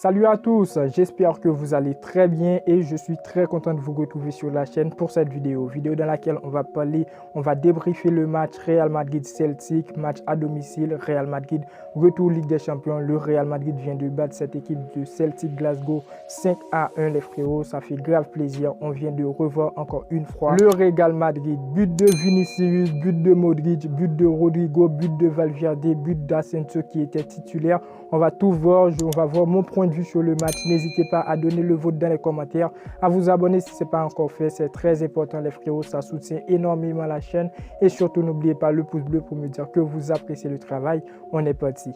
Salut à tous, j'espère que vous allez très bien et je suis très content de vous retrouver sur la chaîne pour cette vidéo dans laquelle on va débriefer le match Real Madrid-Celtic, match à domicile, Real Madrid, retour Ligue des Champions. Le Real Madrid vient de battre cette équipe de Celtic Glasgow 5-1 les frérots, ça fait grave plaisir, on vient de revoir encore une fois le Real Madrid, but de Vinicius, but de Modric, but de Rodrigo, but de Valverde, but d'Asensio qui était titulaire. On va tout voir, on va voir mon point de vue sur le match. N'hésitez pas à donner le vote dans les commentaires, à vous abonner si ce n'est pas encore fait. C'est très important les frérots, ça soutient énormément la chaîne. Et surtout, n'oubliez pas le pouce bleu pour me dire que vous appréciez le travail. On est parti.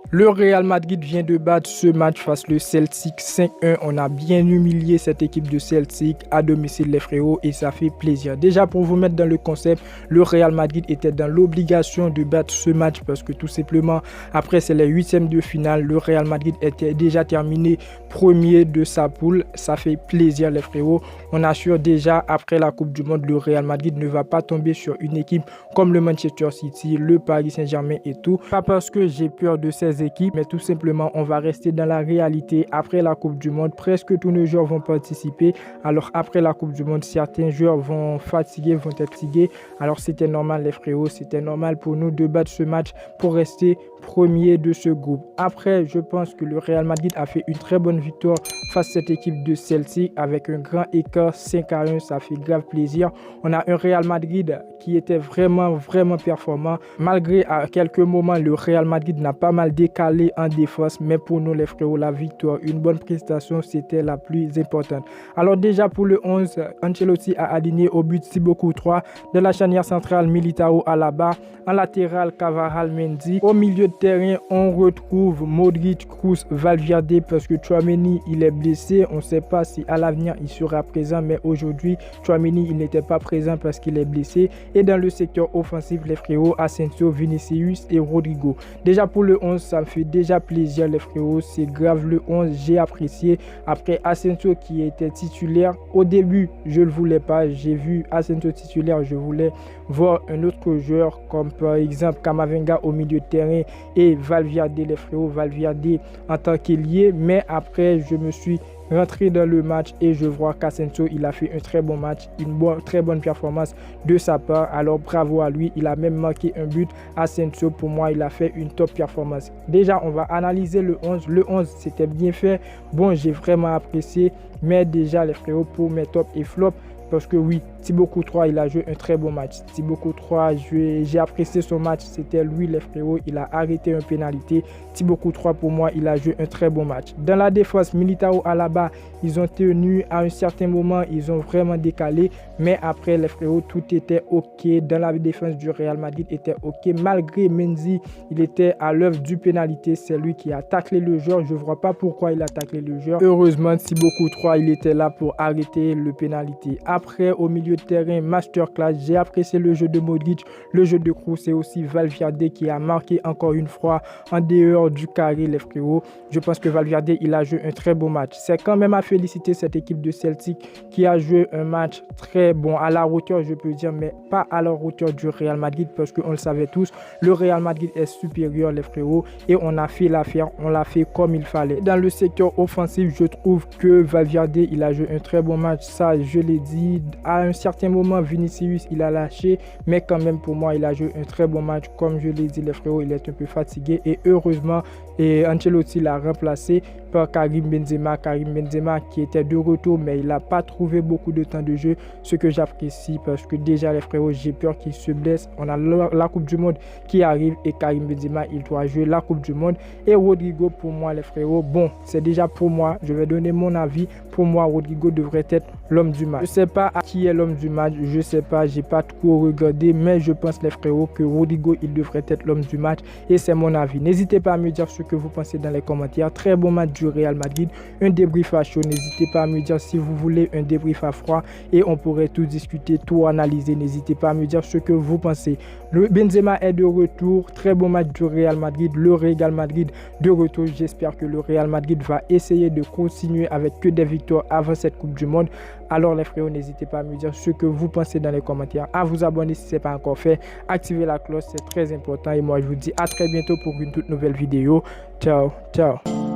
Le Real Madrid vient de battre ce match face le Celtic 5-1. On a bien humilié cette équipe de Celtic à domicile les frérots et ça fait plaisir. Déjà pour vous mettre dans le concept, le Real Madrid était dans l'obligation de battre ce match parce que tout simplement après c'est les huitièmes de finale. Le Real Madrid était déjà terminé premier de sa poule. Ça fait plaisir les frérots. On assure déjà après la Coupe du Monde, le Real Madrid ne va pas tomber sur une équipe comme le Manchester City, le Paris Saint-Germain et tout. Pas parce que j'ai peur de ces équipes, mais tout simplement on va rester dans la réalité. Après la Coupe du Monde, presque tous nos joueurs vont participer. Alors après la Coupe du Monde, certains joueurs vont être fatigués. Alors c'était normal les frérots, c'était normal pour nous de battre ce match pour rester premier de ce groupe. Après, je pense que le Real Madrid a fait une très bonne victoire face à cette équipe de Celtic avec un grand écart 5-1, ça fait grave plaisir. On a un Real Madrid qui était vraiment performant. Malgré à quelques moments, le Real Madrid n'a pas mal décalé en défense, mais pour nous les frérots, la victoire, une bonne prestation, c'était la plus importante. Alors déjà pour le 11, Ancelotti a aligné au but Thibaut Courtois, de la charnière centrale Militao Alaba, en latéral Carvajal Mendy. Au milieu de terrain, on retrouve Modric, Kroos, Valverde parce que Tchouaméni il est blessé. On ne sait pas si à l'avenir il sera présent, mais aujourd'hui Tchouaméni il n'était pas présent parce qu'il est blessé. Et dans le secteur offensif, les frérots, Asensio, Vinicius et Rodrigo. Déjà pour le 11, ça me fait déjà plaisir les frérots, c'est grave le 11, j'ai apprécié. Après Asensio qui était titulaire, au début je ne le voulais pas, j'ai vu Asensio titulaire, je voulais voir un autre joueur comme par exemple Camavinga au milieu de terrain et Valverde les frérots, Valverde en tant qu'ailier, mais après je me suis rentré dans le match et je vois qu'Asensio il a fait un très bon match, très bonne performance de sa part, alors bravo à lui, il a même marqué un but. Asensio pour moi il a fait une top performance. Déjà on va analyser le 11, le 11 c'était bien fait, bon j'ai vraiment apprécié, mais déjà les frérots pour mes tops et flops, parce que oui, Thibaut Courtois, il a joué un très bon match. Thibaut Courtois, j'ai apprécié son match. C'était lui, les frérots. Il a arrêté une pénalité. Thibaut Courtois, pour moi, il a joué un très bon match. Dans la défense, Militao Alaba, ils ont tenu à un certain moment. Ils ont vraiment décalé. Mais après, les frérots, tout était OK. Dans la défense du Real Madrid était OK. Malgré Mendy, il était à l'œuvre du pénalité. C'est lui qui a taclé le joueur. Je ne vois pas pourquoi il a taclé le joueur. Heureusement, Thibaut Courtois, il était là pour arrêter le pénalité. Après, au milieu de terrain, masterclass, j'ai apprécié le jeu de Modric, le jeu de Kroos et aussi Valverde qui a marqué encore une fois en dehors du carré les frérots. Je pense que Valverde, il a joué un très beau match. C'est quand même à féliciter cette équipe de Celtic qui a joué un match très bon, à la hauteur je peux dire, mais pas à la hauteur du Real Madrid parce qu'on le savait tous, le Real Madrid est supérieur les frérots et on a fait l'affaire, on l'a fait comme il fallait. Dans le secteur offensif, je trouve que Valverde, il a joué un très bon match, ça je l'ai dit. À un certain moment, Vinicius il a lâché, mais quand même pour moi il a joué un très bon match. Comme je l'ai dit les frérots, il est un peu fatigué et heureusement Ancelotti l'a remplacé par Karim Benzema qui était de retour, mais il n'a pas trouvé beaucoup de temps de jeu, ce que j'apprécie parce que déjà les frérots, j'ai peur qu'il se blesse. On a la Coupe du Monde qui arrive et Karim Benzema il doit jouer la Coupe du Monde. Et Rodrigo pour moi les frérots, bon c'est déjà pour moi, je vais donner mon avis. Pour moi Rodrigo devrait être l'homme du match. Je sais pas à qui est l'homme du match, je sais pas, j'ai pas trop regardé, mais je pense les frérots que Rodrigo il devrait être l'homme du match et c'est mon avis. N'hésitez pas à me dire ce que vous pensez dans les commentaires. Très bon match du Real Madrid, un débrief à chaud. N'hésitez pas à me dire si vous voulez un débrief à froid et on pourrait tout discuter, tout analyser. N'hésitez pas à me dire ce que vous pensez. Le Benzema est de retour, très bon match du Real Madrid, le Real Madrid de retour. J'espère que le Real Madrid va essayer de continuer avec que des victoires avant cette Coupe du Monde. Alors les frérots, n'hésitez pas à me dire ce que vous pensez dans les commentaires, à vous abonner si ce n'est pas encore fait, activer la cloche, c'est très important et moi je vous dis à très bientôt pour une toute nouvelle vidéo. Ciao, ciao.